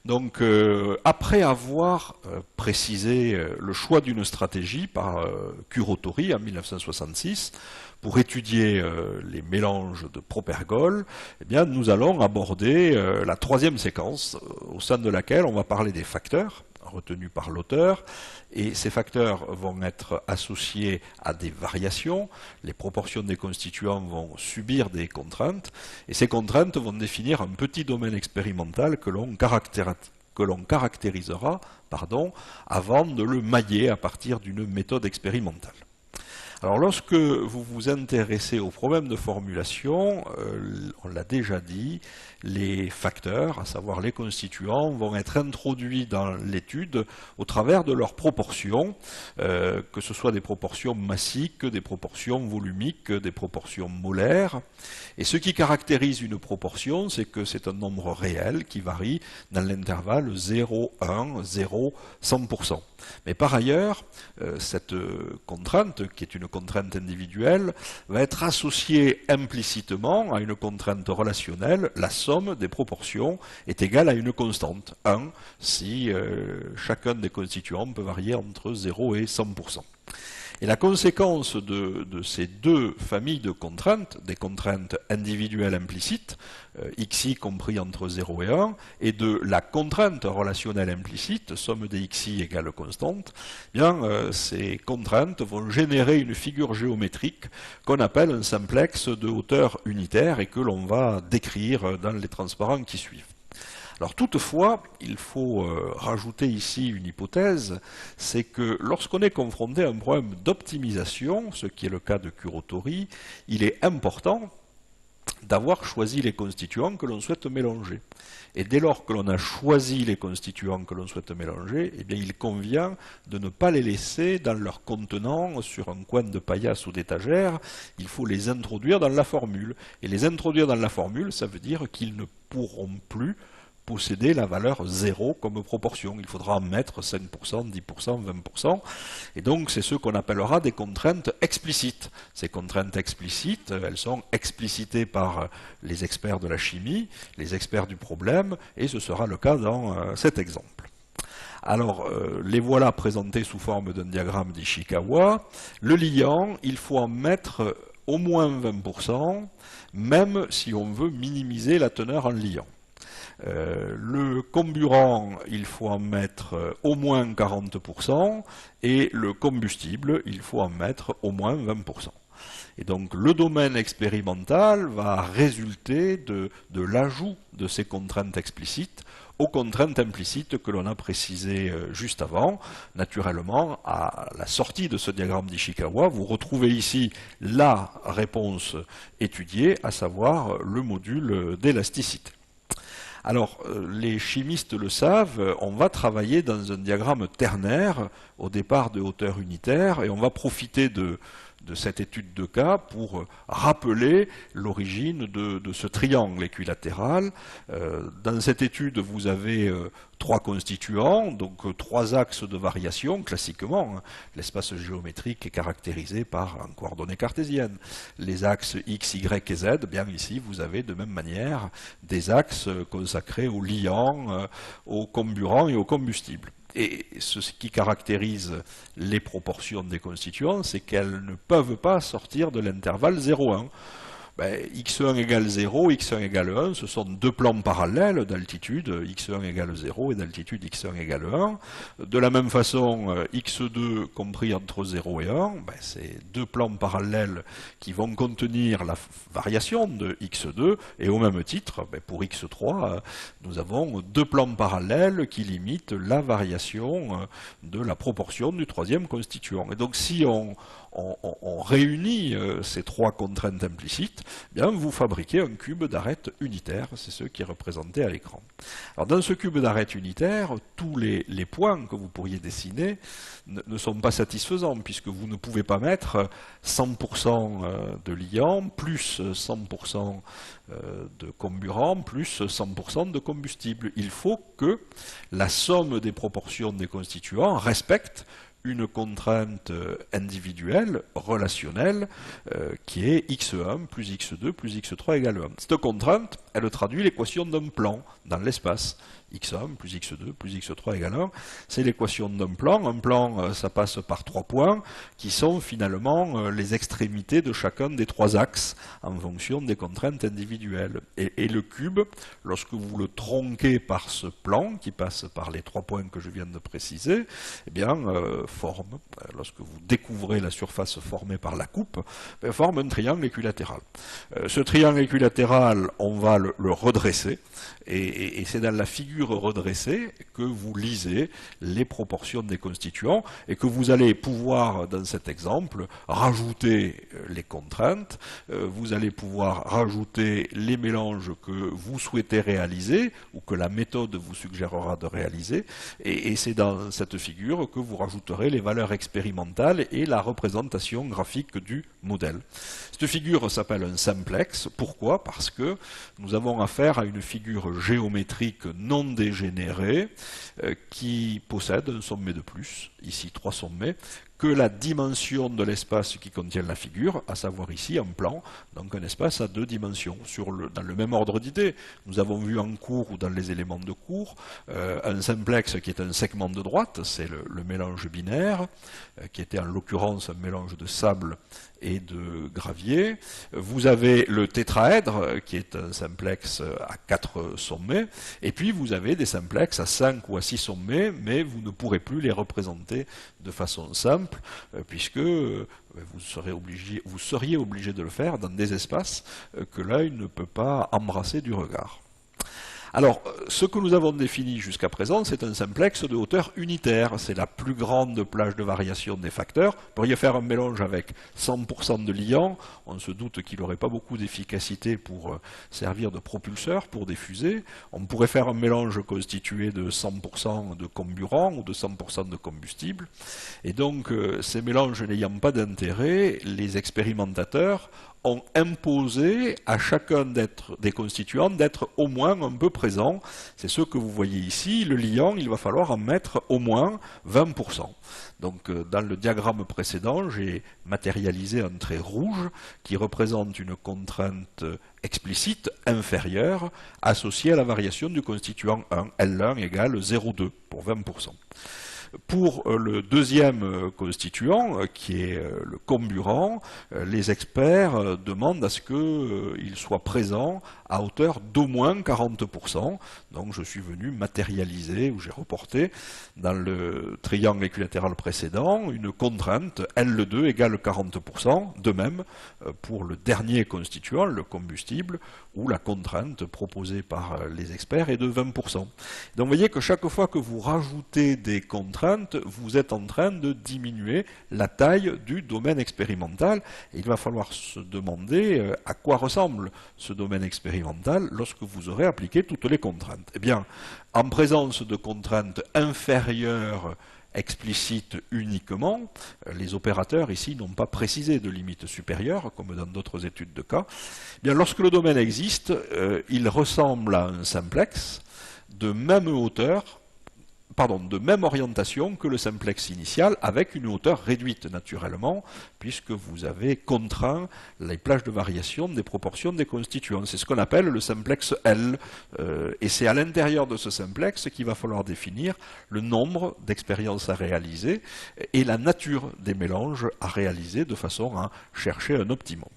Donc, après avoir précisé le choix d'une stratégie par Kurotori en 1966 pour étudier les mélanges de propergol, eh bien, nous allons aborder la troisième séquence au sein de laquelle on va parler des facteurs retenus par l'auteur, et ces facteurs vont être associés à des variations, les proportions des constituants vont subir des contraintes, et ces contraintes vont définir un petit domaine expérimental que l'on caractérisera avant de le mailler à partir d'une méthode expérimentale. Alors lorsque vous vous intéressez aux problèmes de formulation, on l'a déjà dit, les facteurs, à savoir les constituants, vont être introduits dans l'étude au travers de leurs proportions, que ce soit des proportions massiques, des proportions volumiques, des proportions molaires. Et ce qui caractérise une proportion, c'est que c'est un nombre réel qui varie dans l'intervalle 0, 1, 0, 100%. Mais par ailleurs, cette contrainte, qui est une contrainte individuelle, va être associée implicitement à une contrainte relationnelle. La somme des proportions est égale à une constante, 1, si chacun des constituants peut varier entre 0 et 100%. Et la conséquence de ces deux familles de contraintes, des contraintes individuelles implicites, xi compris entre 0 et 1, et de la contrainte relationnelle implicite, somme des xi égale constante, eh bien, ces contraintes vont générer une figure géométrique qu'on appelle un simplex de hauteur unitaire et que l'on va décrire dans les transparents qui suivent. Alors toutefois, il faut rajouter ici une hypothèse, c'est que lorsqu'on est confronté à un problème d'optimisation, ce qui est le cas de Kurotori, il est important d'avoir choisi les constituants que l'on souhaite mélanger. Et dès lors que l'on a choisi les constituants que l'on souhaite mélanger, eh bien, il convient de ne pas les laisser dans leur contenant sur un coin de paillasse ou d'étagère, il faut les introduire dans la formule. Et les introduire dans la formule, ça veut dire qu'ils ne pourront plus posséder la valeur 0 comme proportion. Il faudra en mettre 5%, 10%, 20%. Et donc, c'est ce qu'on appellera des contraintes explicites. Ces contraintes explicites, elles sont explicitées par les experts de la chimie, les experts du problème, et ce sera le cas dans cet exemple. Alors, les voilà présentés sous forme d'un diagramme d'Ishikawa. Le liant, il faut en mettre au moins 20%, même si on veut minimiser la teneur en liant. Le comburant, il faut en mettre au moins 40%, et le combustible, il faut en mettre au moins 20%. Et donc le domaine expérimental va résulter de l'ajout de ces contraintes explicites aux contraintes implicites que l'on a précisées juste avant. Naturellement, à la sortie de ce diagramme d'Ishikawa, vous retrouvez ici la réponse étudiée, à savoir le module d'élasticité. Alors, les chimistes le savent, on va travailler dans un diagramme ternaire, au départ de hauteur unitaire, et on va profiter de cette étude de cas pour rappeler l'origine de ce triangle équilatéral. Dans cette étude, vous avez trois constituants, donc trois axes de variation, classiquement. L'espace géométrique est caractérisé par un coordonnées cartésiennes. Les axes x, y et z, bien ici, vous avez de même manière des axes consacrés aux liants, aux comburants et aux combustibles. Et ce qui caractérise les proportions des constituants, c'est qu'elles ne peuvent pas sortir de l'intervalle 0,1. x1 égale 0, x1 égale 1, ce sont deux plans parallèles d'altitude, x1 égale 0 et d'altitude x1 égale 1. De la même façon, x2 compris entre 0 et 1, c'est deux plans parallèles qui vont contenir la variation de x2, et au même titre, pour x3, nous avons deux plans parallèles qui limitent la variation de la proportion du troisième constituant. Et donc si on réunit ces trois contraintes implicites, bien vous fabriquez un cube d'arête unitaire, c'est ce qui est représenté à l'écran. Alors dans ce cube d'arête unitaire, tous les points que vous pourriez dessiner ne sont pas satisfaisants, puisque vous ne pouvez pas mettre 100% de liant, plus 100% de comburant, plus 100% de combustible. Il faut que la somme des proportions des constituants respecte une contrainte individuelle, relationnelle, qui est x1 plus x2 plus x3 égale 1. Cette contrainte, elle traduit l'équation d'un plan dans l'espace. x1 plus x2 plus x3 égale 1, c'est l'équation d'un plan. Un plan, ça passe par 3 points qui sont finalement les extrémités de chacun des 3 axes en fonction des contraintes individuelles. Et le cube, lorsque vous le tronquez par ce plan qui passe par les 3 points que je viens de préciser, eh bien, forme, lorsque vous découvrez la surface formée par la coupe, forme un triangle équilatéral. Ce triangle équilatéral, on va le redresser, et c'est dans la figure redressée que vous lisez les proportions des constituants et que vous allez pouvoir, dans cet exemple, rajouter les contraintes, vous allez pouvoir rajouter les mélanges que vous souhaitez réaliser ou que la méthode vous suggérera de réaliser, et c'est dans cette figure que vous rajouterez les valeurs expérimentales et la représentation graphique du modèle. Cette figure s'appelle un simplex. Pourquoi? Parce que nous avons affaire à une figure géométrique non dégénérée qui possède un sommet de plus, ici 3 sommets, que la dimension de l'espace qui contient la figure, à savoir ici un plan, donc un espace à 2 dimensions. Dans le même ordre d'idée, nous avons vu en cours ou dans les éléments de cours un simplex qui est un segment de droite, c'est le mélange binaire, qui était en l'occurrence un mélange de sable et de gravier. Vous avez le tétraèdre, qui est un simplex à 4 sommets, et puis vous avez des simplex à 5 ou à 6 sommets, mais vous ne pourrez plus les représenter de façon simple, puisque vous seriez obligé de le faire dans des espaces que l'œil ne peut pas embrasser du regard. Alors, ce que nous avons défini jusqu'à présent, c'est un simplex de hauteur unitaire. C'est la plus grande plage de variation des facteurs. Vous pourriez faire un mélange avec 100% de liant. On se doute qu'il n'aurait pas beaucoup d'efficacité pour servir de propulseur pour des fusées. On pourrait faire un mélange constitué de 100% de comburant ou de 100% de combustible. Et donc, ces mélanges n'ayant pas d'intérêt, les expérimentateurs ont imposé à chacun des constituants d'être au moins un peu présent. C'est ce que vous voyez ici. Le liant, il va falloir en mettre au moins 20%. Donc dans le diagramme précédent, j'ai matérialisé un trait rouge qui représente une contrainte explicite inférieure associée à la variation du constituant 1. L1 égale 0,2 pour 20%. Pour le deuxième constituant, qui est le comburant, les experts demandent à ce qu'il soit présent à hauteur d'au moins 40%. Donc je suis venu matérialiser, ou j'ai reporté, dans le triangle équilatéral précédent, une contrainte L2 égale 40%, de même pour le dernier constituant, le combustible, où la contrainte proposée par les experts est de 20%. Donc vous voyez que chaque fois que vous rajoutez des contraintes, vous êtes en train de diminuer la taille du domaine expérimental. Et il va falloir se demander à quoi ressemble ce domaine expérimental lorsque vous aurez appliqué toutes les contraintes. Eh bien, en présence de contraintes inférieures explicites uniquement, les opérateurs ici n'ont pas précisé de limite supérieure, comme dans d'autres études de cas. Eh bien, lorsque le domaine existe, il ressemble à un simplex de même hauteur, de même orientation que le simplex initial, avec une hauteur réduite naturellement, puisque vous avez contraint les plages de variation des proportions des constituants. C'est ce qu'on appelle le simplex L, et c'est à l'intérieur de ce simplex qu'il va falloir définir le nombre d'expériences à réaliser et la nature des mélanges à réaliser de façon à chercher un optimum.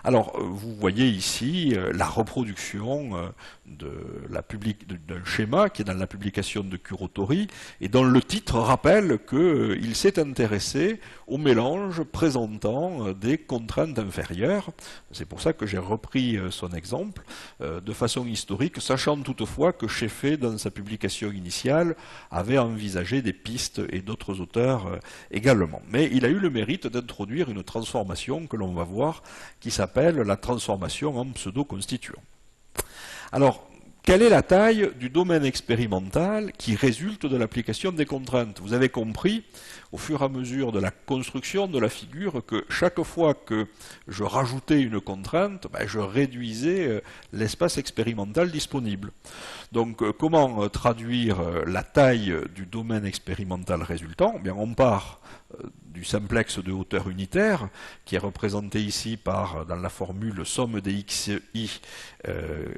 Alors, vous voyez ici la reproduction d'un schéma qui est dans la publication de Kurotori et dont le titre rappelle qu'il s'est intéressé au mélange présentant des contraintes inférieures. C'est pour ça que j'ai repris son exemple de façon historique, sachant toutefois que Scheffé, dans sa publication initiale, avait envisagé des pistes et d'autres auteurs également. Mais il a eu le mérite d'introduire une transformation que l'on va voir qui s'appelle la transformation en pseudo-constituant. Alors, quelle est la taille du domaine expérimental qui résulte de l'application des contraintes? Vous avez compris, au fur et à mesure de la construction de la figure, que chaque fois que je rajoutais une contrainte, je réduisais l'espace expérimental disponible. Donc, comment traduire la taille du domaine expérimental résultant? Bien, on part du simplex de hauteur unitaire, qui est représenté ici par, dans la formule, somme des xi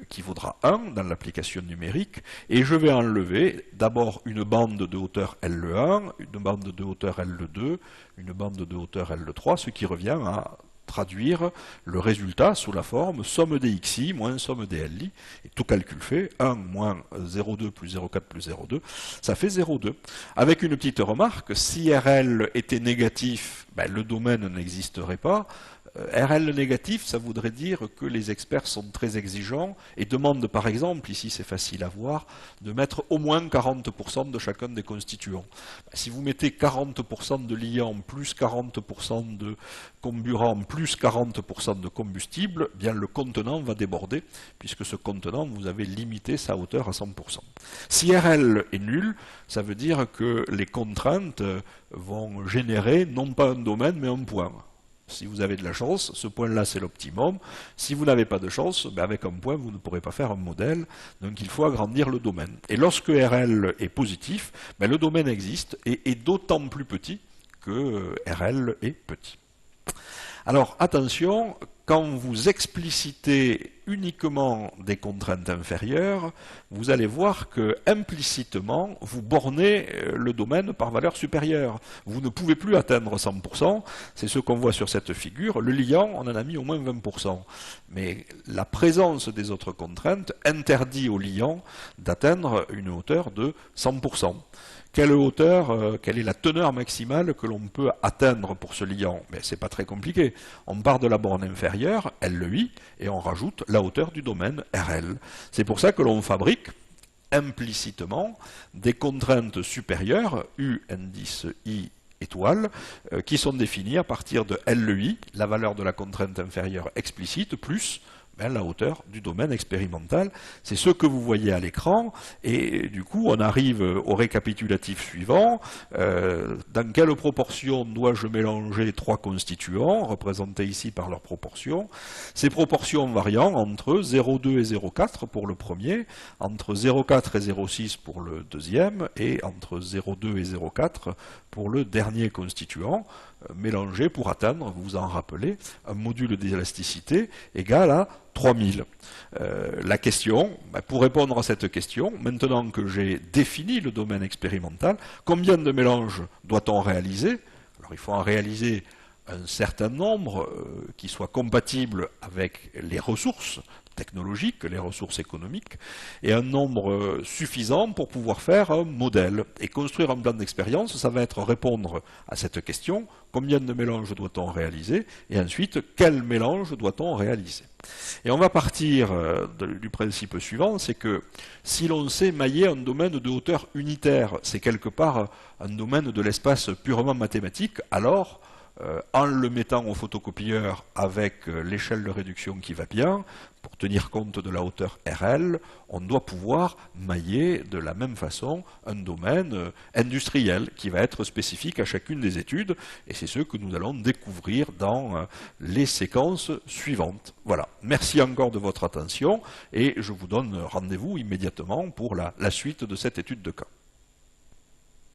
qui vaudra 1 dans l'application numérique, et je vais enlever d'abord une bande de hauteur L1, une bande de hauteur L2, une bande de hauteur L3, ce qui revient à traduire le résultat sous la forme somme des xi moins somme des li, et tout calcul fait, 1 moins 0,2 plus 0,4 plus 0,2, ça fait 0,2. Avec une petite remarque, si RL était négatif, le domaine n'existerait pas. RL négatif, ça voudrait dire que les experts sont très exigeants et demandent par exemple, ici c'est facile à voir, de mettre au moins 40% de chacun des constituants. Si vous mettez 40% de liant plus 40% de comburant plus 40% de combustible, bien le contenant va déborder, puisque ce contenant, vous avez limité sa hauteur à 100%. Si RL est nul, ça veut dire que les contraintes vont générer non pas un domaine, mais un point. Si vous avez de la chance, ce point-là c'est l'optimum. Si vous n'avez pas de chance, avec un point vous ne pourrez pas faire un modèle, donc il faut agrandir le domaine. Et lorsque RL est positif, le domaine existe et est d'autant plus petit que RL est petit. Alors attention, quand vous explicitez uniquement des contraintes inférieures, vous allez voir que implicitement, vous bornez le domaine par valeur supérieure. Vous ne pouvez plus atteindre 100%, c'est ce qu'on voit sur cette figure. Le liant, on en a mis au moins 20%. Mais la présence des autres contraintes interdit au liant d'atteindre une hauteur de 100%. Quelle hauteur, quelle est la teneur maximale que l'on peut atteindre pour ce liant? Mais c'est pas très compliqué. On part de la borne inférieure, LI, et on rajoute la hauteur du domaine RL. C'est pour ça que l'on fabrique implicitement des contraintes supérieures, U indice I étoile, qui sont définies à partir de LI, la valeur de la contrainte inférieure explicite, plus la hauteur du domaine expérimental. C'est ce que vous voyez à l'écran, et du coup on arrive au récapitulatif suivant. Dans quelle proportion dois-je mélanger trois constituants, représentés ici par leurs proportions? Ces proportions variant entre 0,2 et 0,4 pour le premier, entre 0,4 et 0,6 pour le deuxième, et entre 0,2 et 0,4 pour le dernier constituant, mélangés pour atteindre, vous vous en rappelez, un module d'élasticité égal à 3000. La question, pour répondre à cette question, maintenant que j'ai défini le domaine expérimental, combien de mélanges doit-on réaliser? Alors il faut en réaliser un certain nombre qui soient compatibles avec les ressources technologiques, les ressources économiques, et un nombre suffisant pour pouvoir faire un modèle. Et construire un plan d'expérience, ça va être répondre à cette question, combien de mélanges doit-on réaliser, et ensuite, quel mélange doit-on réaliser. Et on va partir du principe suivant, c'est que si l'on sait mailler un domaine de hauteur unitaire, c'est quelque part un domaine de l'espace purement mathématique, alors en le mettant au photocopieur avec l'échelle de réduction qui va bien, pour tenir compte de la hauteur RL, on doit pouvoir mailler de la même façon un domaine industriel qui va être spécifique à chacune des études, et c'est ce que nous allons découvrir dans les séquences suivantes. Voilà, merci encore de votre attention, et je vous donne rendez-vous immédiatement pour la suite de cette étude de cas.